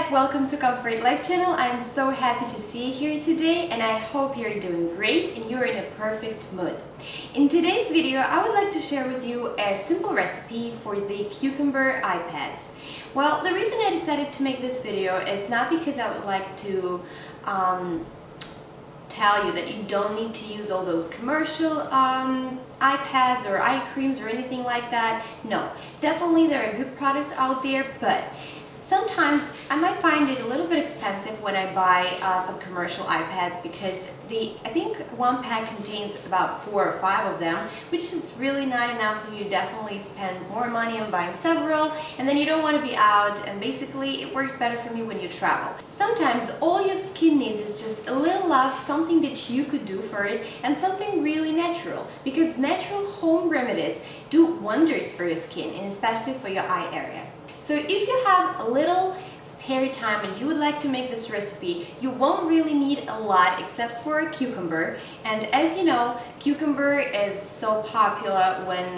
guys, welcome to Comfort Life Channel. I am so happy to see you here today and I hope you're doing great and you're in a perfect mood. In today's video, I would like to share with you a simple recipe for the cucumber eye pads. Well, the reason I decided to make this video is not because I would like to tell you that you don't need to use all those commercial eye pads or eye creams or anything like that. No, definitely there are good products out there, but sometimes I might find it a little bit expensive when I buy some commercial eye pads because I think one pack contains about 4 or 5 of them, which is really not enough, so you definitely spend more money on buying several and then you don't want to be out, and basically it works better for me when you travel. Sometimes all your skin needs is just a little love, something that you could do for it, and something really natural, because natural home remedies do wonders for your skin and especially for your eye area. So if you have a little spare time and you would like to make this recipe, you won't really need a lot except for a cucumber. And as you know, cucumber is so popular when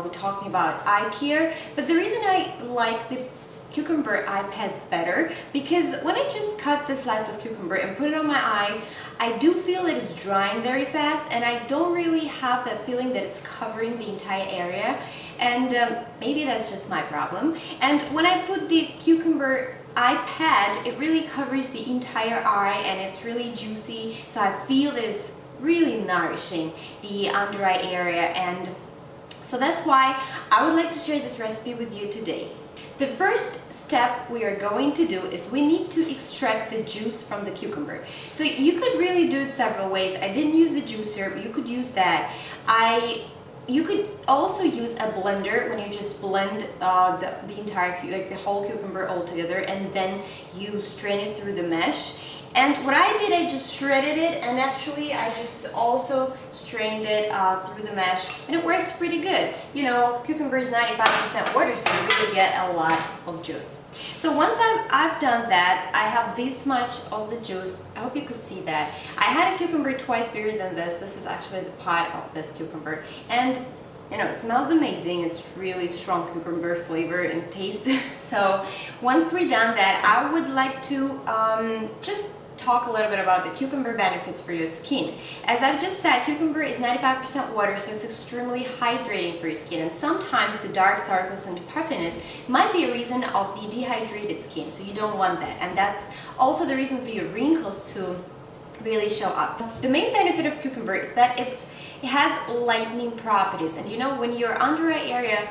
we're talking about eye care. But the reason I like the cucumber eye pads better, because when I just cut the slice of cucumber and put it on my eye, I do feel that it's drying very fast and I don't really have that feeling that it's covering the entire area, and maybe that's just my problem. And when I put the cucumber eye pad, it really covers the entire eye and it's really juicy, so I feel that it's really nourishing the under eye area, and so that's why I would like to share this recipe with you today. The first step we are going to do is we need to extract the juice from the cucumber. So you could really do it several ways. I didn't use the juicer, but you could use that. You could also use a blender when you just blend the entire, like the whole cucumber all together, and then you strain it through the mesh. And what I did, I just shredded it, and actually I just also strained it through the mesh, and it works pretty good. You know, cucumber is 95% water, so you really get a lot of juice. So once I've done that, I have this much of the juice. I hope you could see that. I had a cucumber twice bigger than this. This is actually the pot of this cucumber. And you know, it smells amazing. It's really strong cucumber flavor and taste. So once we're done that, I would like to just talk a little bit about the cucumber benefits for your skin. As I've just said, cucumber is 95% water, so it's extremely hydrating for your skin, and sometimes the dark circles and puffiness might be a reason of the dehydrated skin, so you don't want that, and that's also the reason for your wrinkles to really show up. The main benefit of cucumber is that it has lightening properties, and you know, when your under eye area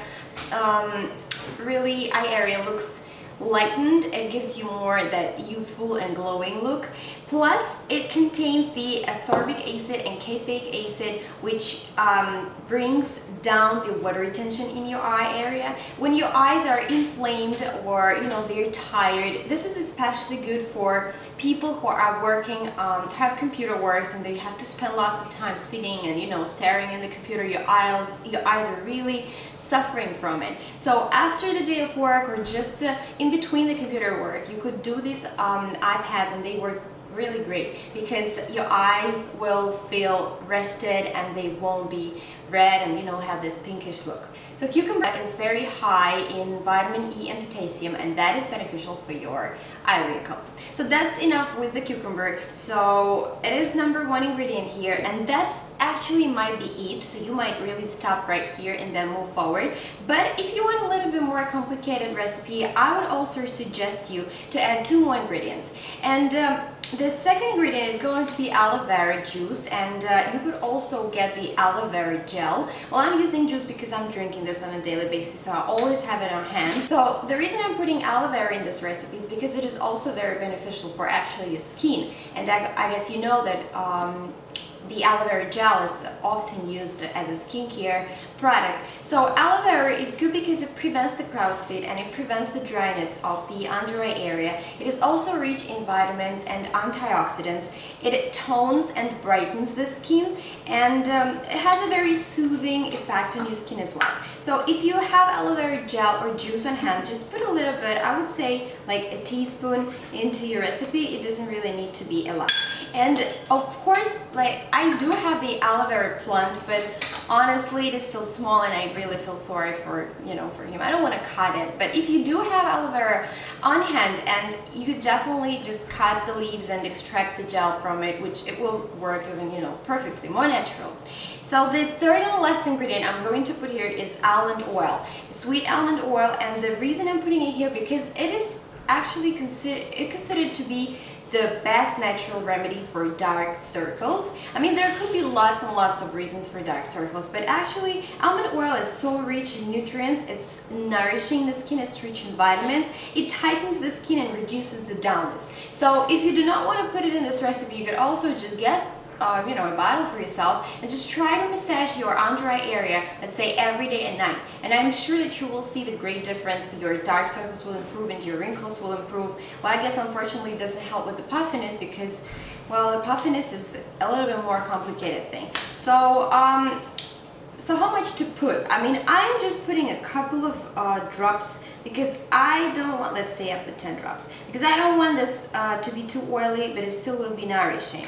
really eye area looks lightened, it gives you more that youthful and glowing look. Plus it contains the ascorbic acid and caffeic acid, which brings down the water retention in your eye area. When your eyes are inflamed or you know they're tired, this is especially good for people who are working, have computer works, and they have to spend lots of time sitting and you know staring in the computer. Your eyes are really suffering from it. So after the day of work or just in between the computer work, you could do these eye pads, and they work really great because your eyes will feel rested and they won't be red and you know have this pinkish look. So cucumber is very high in vitamin E and potassium, and that is beneficial for your eye wrinkles. So that's enough with the cucumber. So it is #1 ingredient here, and that's actually might be it, so you might really stop right here and then move forward. But if you want a little bit more complicated recipe, I would also suggest you to add 2 more ingredients. And the second ingredient is going to be aloe vera juice, and you could also get the aloe vera gel. Well, I'm using juice because I'm drinking this on a daily basis, so I always have it on hand. So the reason I'm putting aloe vera in this recipe is because it is also very beneficial for actually your skin. And I guess you know that the aloe vera gel is often used as a skincare product. So aloe vera is good because it prevents the crow's feet and it prevents the dryness of the under eye area. It is also rich in vitamins and antioxidants. It tones and brightens the skin, and it has a very soothing effect on your skin as well. So if you have aloe vera gel or juice on hand, just put a little bit, I would say like a teaspoon into your recipe. It doesn't really need to be a lot. And of course, like I do have the aloe vera plant, but honestly it is so small and I really feel sorry for, you know, for him. I don't want to cut it, but if you do have aloe vera on hand, and you could definitely just cut the leaves and extract the gel from it, which it will work even, you know, perfectly, more natural. So the third and last ingredient I'm going to put here is almond oil, sweet almond oil, and the reason I'm putting it here because it is actually considered to be the best natural remedy for dark circles. I mean, there could be lots and lots of reasons for dark circles, but actually almond oil is so rich in nutrients. It's nourishing the skin, it's rich in vitamins, it tightens the skin and reduces the dullness. So if you do not want to put it in this recipe, you could also just get you know, a bottle for yourself and just try to massage your under eye area, let's say every day at night, and I'm sure that you will see the great difference. Your dark circles will improve and your wrinkles will improve. Well, I guess unfortunately it doesn't help with the puffiness because, well, the puffiness is a little bit more complicated thing. So so how much to put? I mean, I'm just putting a couple of drops because I don't want, let's say I put 10 drops, because I don't want this to be too oily, but it still will be nourishing.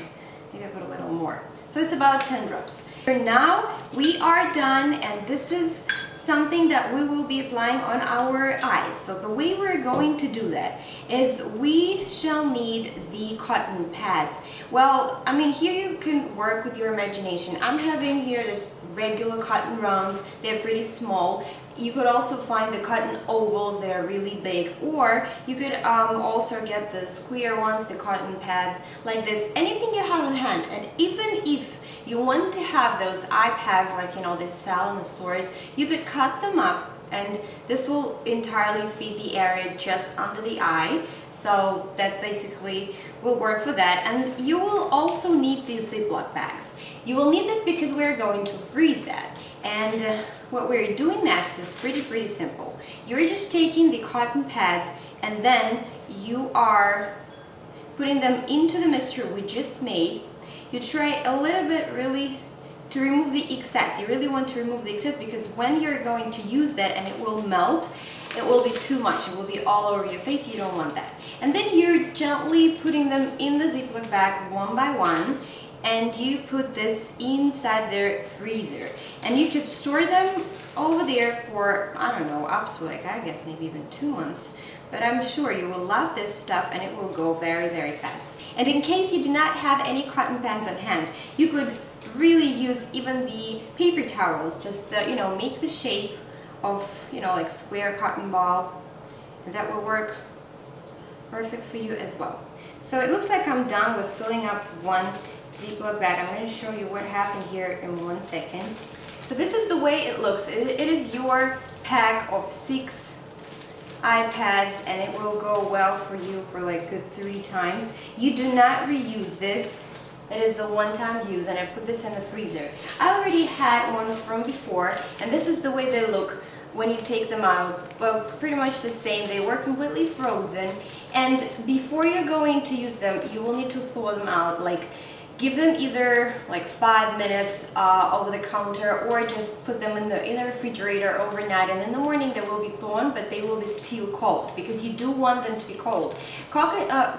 Maybe I put a little more. So it's about 10 drops. For now, we are done, and this is something that we will be applying on our eyes. So the way we're going to do that is we shall need the cotton pads. Well, I mean, here you can work with your imagination. I'm having here this regular cotton rounds. They're pretty small. You could also find the cotton ovals, they are really big, or you could also get the square ones, the cotton pads like this, anything you have on hand. And even if you want to have those eye pads like, you know, they sell in the stores, you could cut them up, and this will entirely feed the area just under the eye. So that's basically will work for that. And you will also need these Ziploc bags. You will need this because we're going to freeze that. And what we're doing next is pretty simple. You're just taking the cotton pads and then you are putting them into the mixture we just made. You try a little bit really to remove the excess. You really want to remove the excess because when you're going to use that and it will melt, it will be too much. It will be all over your face. You don't want that. And then you're gently putting them in the Ziploc bag one by one, and you put this inside their freezer, and you could store them over there for, I don't know, up to like, I guess maybe even 2 months, but I'm sure you will love this stuff and it will go very fast. And in case you do not have any cotton pads on hand, you could really use even the paper towels. Just you know, make the shape of, you know, like square cotton ball, and that will work perfect for you as well. So it looks like I'm done with filling up one Ziploc bag. I'm going to show you what happened here in 1 second. So this is the way it looks. It is your pack of 6 iPads, and it will go well for you for like good 3 times. You do not reuse this. It is the one-time use, and I put this in the freezer. I already had ones from before, and this is the way they look when you take them out. Well, pretty much the same. They were completely frozen, and before you're going to use them, you will need to thaw them out. Like, give them either like 5 minutes over the counter, or just put them in the refrigerator overnight, and in the morning they will be thawed, but they will be still cold because you do want them to be cold.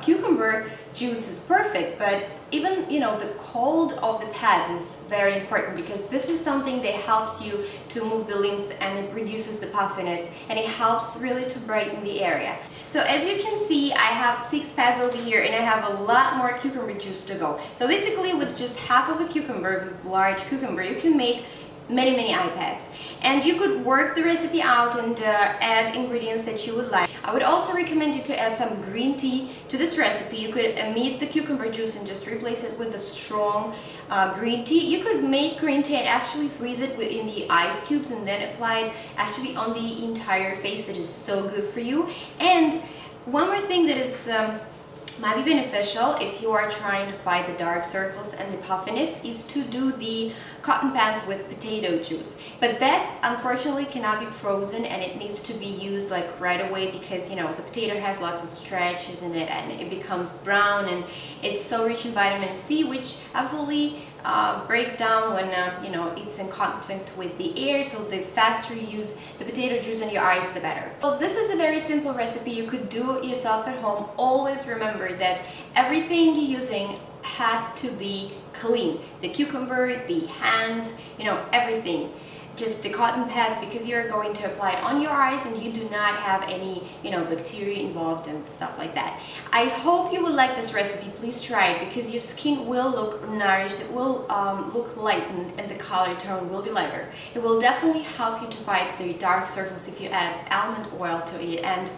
Cucumber juice is perfect, but even, you know, the cold of the pads is very important because this is something that helps you to move the lymph, and it reduces the puffiness, and it helps really to brighten the area. So as you can see, I have 6 pads over here, and I have a lot more cucumber juice to go. So basically with just half of a cucumber, with large cucumber, you can make many iPads. And you could work the recipe out and add ingredients that you would like. I would also recommend you to add some green tea to this recipe. You could omit the cucumber juice and just replace it with a strong green tea. You could make green tea and actually freeze it within the ice cubes and then apply it actually on the entire face. That is so good for you. And one more thing that is might be beneficial if you are trying to fight the dark circles and the puffiness is to do the cotton pads with potato juice. But that unfortunately cannot be frozen, and it needs to be used like right away because, you know, the potato has lots of stretches in it and it becomes brown, and it's so rich in vitamin C, which absolutely breaks down when you know, it's in contact with the air. So the faster you use the potato juice in your eyes, the better. Well, this is a very simple recipe. You could do it yourself at home. Always remember that everything you're using has to be clean. The cucumber, the hands, you know, everything. Just the cotton pads, because you're going to apply it on your eyes and you do not have any, you know, bacteria involved and stuff like that. I hope you will like this recipe. Please try it, because your skin will look nourished, it will look lightened, and the color tone will be lighter. It will definitely help you to fight the dark circles if you add almond oil to it. And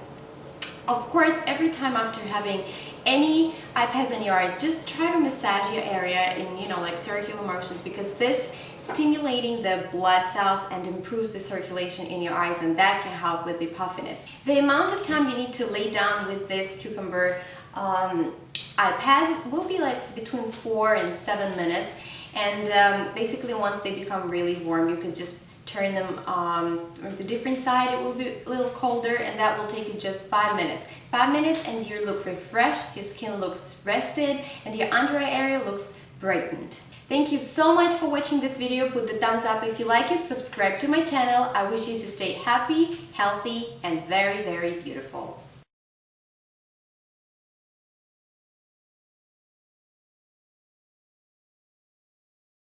of course, every time after having any eye pads on your eyes, just try to massage your area in, you know, like circular motions, because this stimulating the blood cells and improves the circulation in your eyes, and that can help with the puffiness. The amount of time you need to lay down with this cucumber eye pads will be like between 4 and 7 minutes, and basically once they become really warm, you can just turn them on the different side. It will be a little colder, and that will take you just 5 minutes. 5 minutes and you look refreshed, your skin looks rested, and your under eye area looks brightened. Thank you so much for watching this video. Put the thumbs up if you like it, subscribe to my channel. I wish you to stay happy, healthy, and very, very beautiful.